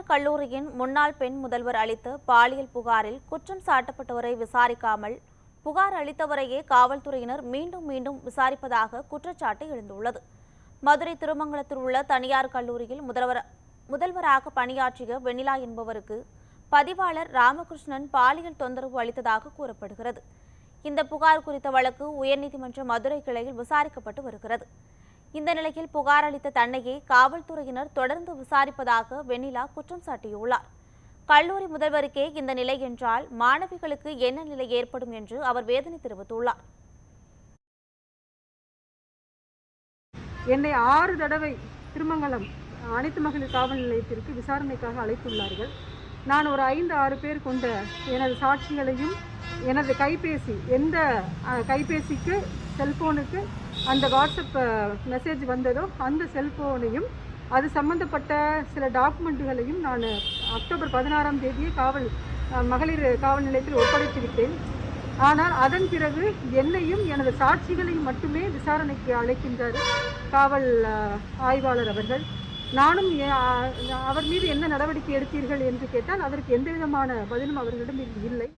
கல்லூரியின் முன்னாள் பெண் முதல்வர் அளித்த பாலியல் புகாரில் குற்றம் சாட்டப்பட்டவரை விசாரிக்காமல் புகார் அளித்தவரையே காவல்துறையினர் மீண்டும் மீண்டும் விசாரிப்பதாக குற்றச்சாட்டு எழுந்துள்ளது. மதுரை திருமங்கலத்தில் உள்ள தனியார் கல்லூரியில் முதல்வராக பணியாற்றிய வெண்ணிலா என்பவருக்கு பதிவாளர் ராமகிருஷ்ணன் பாலியல் தொந்தரவு அளித்ததாக கூறப்படுகிறது. இந்த புகார் குறித்த வழக்கு உயர்நீதிமன்ற மதுரை கிளையில் விசாரிக்கப்பட்டு வருகிறது. இந்த நிலையில் புகார் அளித்த தன்னையே காவல்துறையினர் தொடர்ந்து விசாரிப்பதாக வெண்ணிலா குற்றம் சாட்டியுள்ளார். கல்லூரி முதல்வருக்கே இந்த நிலை என்றால் மாணவிகளுக்கு என்ன நிலை ஏற்படும் என்று அவர் வேதனை தெரிவித்துள்ளார். என்னை 6 தடவை திருமங்கலம் அனைத்து மகளிர் காவல் நிலையத்திற்கு விசாரணைக்காக அழைத்துள்ளார்கள். நான் ஒரு 5-6 பேர் கொண்ட எனது சாட்சிகளையும் எனது கைபேசி எந்த கைபேசிக்கு செல்போனுக்கு அந்த வாட்ஸ்அப் மெசேஜ் வந்ததோ அந்த செல்போனையும் அது சம்பந்தப்பட்ட சில டாக்குமெண்ட்டுகளையும் நான் அக்டோபர் 16ஆம் தேதியே மகளிர் காவல் நிலையத்தில் ஒப்படைத்துவிட்டேன். ஆனால் அதன் பிறகு என்னையும் எனது சாட்சிகளையும் மட்டுமே விசாரணைக்கு அழைக்கின்றார் காவல் ஆய்வாளர் அவர்கள். நானும் அவர் மீது என்ன நடவடிக்கை எடுத்தீர்கள் என்று கேட்டால் அதற்கு எந்த விதமான பதிலும் அவர்களிடம் இல்லை.